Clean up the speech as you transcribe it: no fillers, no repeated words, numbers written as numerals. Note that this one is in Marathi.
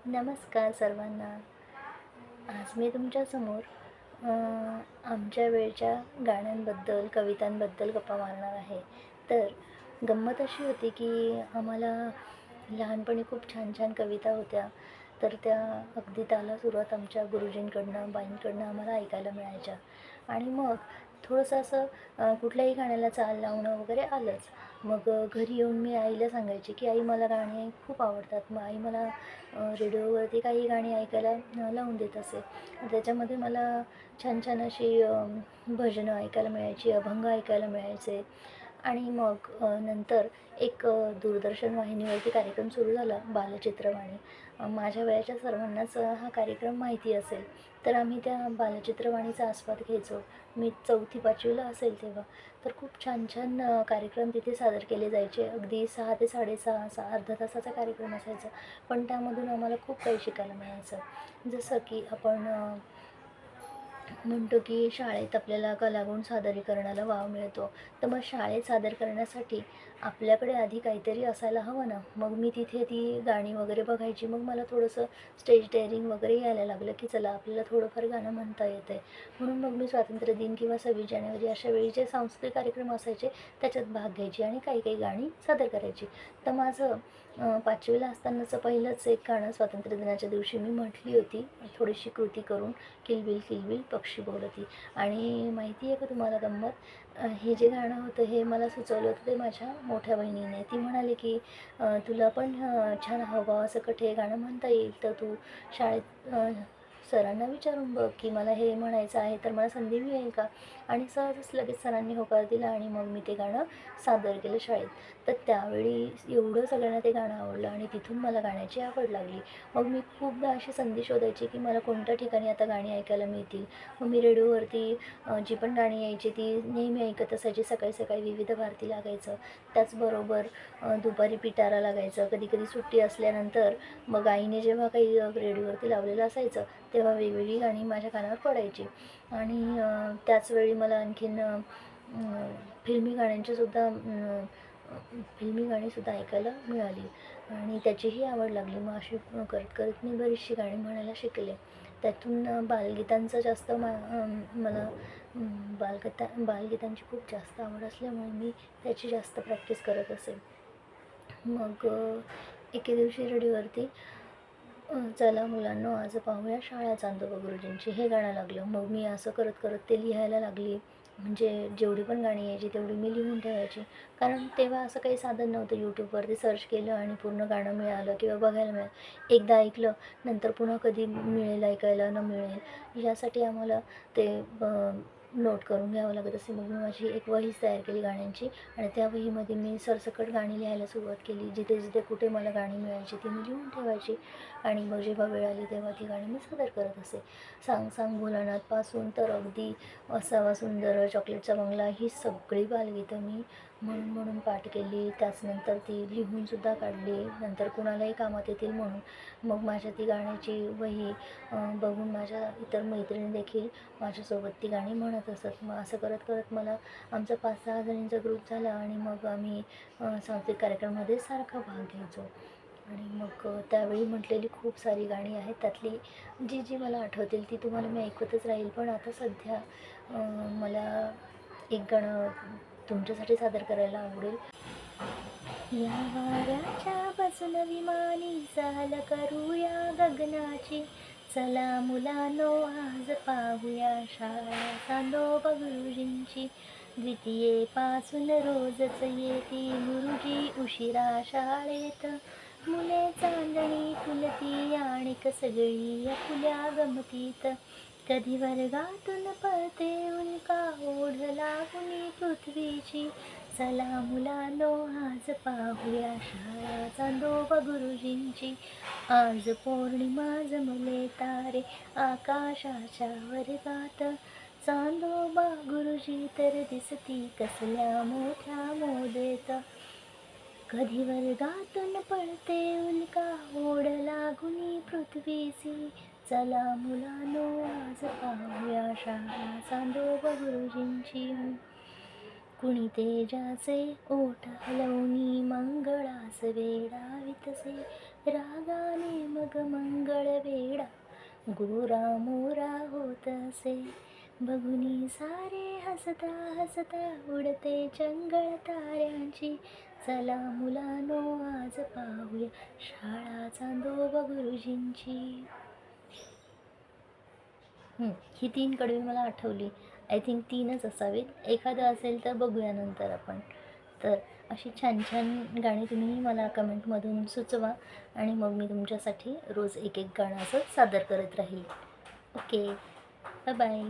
नमस्कार सर्वांना. आज मी तुमच्यासमोर आमच्या वेळच्या गाण्यांबद्दल, कवितांबद्दल गप्पा मारणार आहे. तर गंमत अशी होती की आम्हाला लहानपणी खूप छान छान कविता होत्या. तर त्या अगदी ताला सुरुवात आमच्या गुरुजींकडनं, बाईंकडनं आम्हाला ऐकायला मिळायच्या. आणि मग थोडंसं असं कुठल्याही गाण्याला चाल लावणं वगैरे आलंच. मग घरी येऊन मी आईला सांगायचे की आई मला गाणी खूप आवडतात. मग आई मला रेडिओवरती काही गाणी ऐकायला लावून देत असे. त्याच्यामध्ये मला छान छान अशी भजनं ऐकायला मिळायची, अभंग ऐकायला मिळायचे. आणि मग नंतर एक दूरदर्शन वाहिनीवरती कार्यक्रम सुरू झाला, बालचित्रवाणी. माझ्या वयाच्या सर्वांनाच हा कार्यक्रम माहिती असेल. तर आम्ही त्या बालचित्रवाणीचा आस्वाद घ्यायचो. मी 4थी-5वीला असेल तेव्हा. तर खूप छान छान कार्यक्रम तिथे सादर केले जायचे. अगदी 6 ते 6:30 असा अर्धा तासाचा कार्यक्रम असायचा. पण त्यामधून आम्हाला खूप काही शिकायला मिळायचं. जसं की आपण म्हणतो की शाळेत आपल्याला कलागुण सादरीकरणाला वाव मिळतो. तर मग शाळेत सादर करण्यासाठी आपल्याकडे आधी काहीतरी असायला हवं ना. मग मी तिथे ती गाणी वगैरे बघायची. मग मला थोडंसं स्टेज डेअरिंग वगैरे यायला लागलं की चला आपल्याला थोडंफार गाणं म्हणता येतं आहे. म्हणून मग मी स्वातंत्र्य दिन किंवा 26 जानेवारी अशा वेळी जे सांस्कृतिक कार्यक्रम असायचे त्याच्यात भाग घ्यायची आणि काही काही गाणी सादर करायची. तर माझं 5वीला असतानाचं पहिलंच एक गाणं स्वातंत्र्य दिनाच्या दिवशी मी म्हटली होती, थोडीशी कृती करून, किलबिल किलबिल पक्षी बोलती. आणि माहिती आहे का तुम्हाला गंमत, हे जे गाणं होतं हे मला सुचवलं होतं ते माझ्या मोठ्या बहिणीने. ती म्हणाली की तुला पण छान हावभावासकट हे गाणं म्हणता येईल, तर तू शाळेत सरांना विचारून बघ की मला हे म्हणायचं आहे, तर मला संधी मिळेल का. आणि सहजच लगेच सरांनी होकार दिला आणि मग मी ते गाणं सादर केलं शाळेत. तर त्यावेळी एवढं सगळ्यांना ते गाणं आवडलं आणि तिथून मला गाण्याची आवड लागली. मग मी खूपदा अशी संधी शोधायची की मला कोणत्या ठिकाणी आता गाणी ऐकायला मिळतील. मग मी रेडिओवरती जी पण गाणी यायची ती नेहमी ऐकत असायची. सकाळी सकाळी विविध भारती लागायचं. त्याचबरोबर दुपारी पिटारा लागायचं. कधी कधी सुट्टी असल्यानंतर मग आईने जेव्हा काही रेडिओवरती लावलेलं असायचं तेव्हा वेगवेगळी गाणी माझ्या कानावर पडायची. आणि त्याचवेळी मला आणखीन फिल्मी गाण्यांचीसुद्धा फिल्मी गाणीसुद्धा ऐकायला मिळाली आणि त्याचीही आवड लागली. मग अशी करत करत मी बरीचशी गाणी म्हणायला शिकले. त्यातून बालगीतांचं जास्त मला बालगीतांची खूप जास्त आवड असल्यामुळे मी त्याची जास्त प्रॅक्टिस करत असे. मग एके दिवशी रेडिओवरती चला मुलांनो आज पाहूया शाळा चांदोबा गुरुजींची हे गाणं लागलं. मग मी असं करत करत ते लिहायला लागली. म्हणजे जेवढी पण गाणी यायची तेवढी मी लिहून ठेवायची. कारण तेव्हा असं काही साधन नव्हतं. यूट्यूबवरती सर्च केलं आणि पूर्ण गाणं मिळालं किंवा बघायला मिळालं. एकदा ऐकलं नंतर पुन्हा कधी मिळेल ऐकायला न मिळेल यासाठी आम्हाला ते नोट करून घ्यावं लागत असे. मग मी माझी एक वहीच तयार केली गाण्यांची आणि त्या वहीमध्ये मी सरसकट गाणी लिहायला सुरुवात केली. जिथे जिथे कुठे मला गाणी मिळायची ती मी लिहून ठेवायची आणि मग जेव्हा वेळ आली तेव्हा ती गाणी मी सादर करत असे. सांग सांग भोलानाथपासून तर अगदी असावा सुंदर, चॉकलेटचा बंगला ही सगळी बालगीतं मी म्हणून म्हणून पाठ केली. त्याचनंतर ती लिहूनसुद्धा काढली. नंतर कुणालाही कामात येतील म्हणून मग माझ्या ती गाण्याची वही बघून माझ्या इतर मैत्रिणी देखील माझ्यासोबत ती गाणी म्हणत असत. मग असं करत करत मला आमचा 5-6 जणींचा ग्रुप झाला आणि मग आम्ही सांस्कृतिक कार्यक्रमामध्ये सारखा भाग घ्यायचो. आणि मग त्यावेळी म्हटलेली खूप सारी गाणी आहेत. त्यातली जी जी मला आठवतील ती तुम्हाला मी ऐकवतच राहील. पण आता सध्या मला एक गाणं तुमच्यासाठी सादर करायला आवडेल. या वाऱ्याच्या बसून विमानी सहल करूया गगनाची, चला मुलांनो आज पाहूया शाळा चांदोबा गुरुजींची. द्वितीयेपासून रोजच येती गुरुजी उशिरा शाळेत, मुले चांदणी फुलती आणिक सगळी फुल्या गमतीत. कधी वर्गातून पळते उल्का ओढ लागुनी पृथ्वीची, चला मुलांनो आज पाहूया शाळा चांदोबा गुरुजींची. आज पौर्णिमा जमले तारे आकाशाच्या वर्गात, चांदोबा गुरुजी तर दिसती कसल्या मोठ्या मोदेत. कधी वर्गातून पळते उल्का ओढ लागुनी पृथ्वीची, चला मुलांनो आज पाहूया शाळा चांदोबा गुरुजींची. कुणी तेजाचे ओठ हलवणी मंगळास वेडावितसे रागाने मग मंगळ वेडा गोरा मोरा होत असे बघुनी सारे हसता हसता उडते चंगळ ताऱ्यांची चला मुलांनो आज पाहूया शाळा चांदोबा गुरुजींची. ही 3 कडवी मला आठवली. आय थिंक 3च असावीत, एखादं असेल तर बघूया नंतर आपण. तर अशी छान छान गाणी तुम्ही मला कमेंटमधून सुचवा आणि मग मी तुमच्यासाठी रोज एक गाणं असं सादर करत राहील. Okay, bye bye.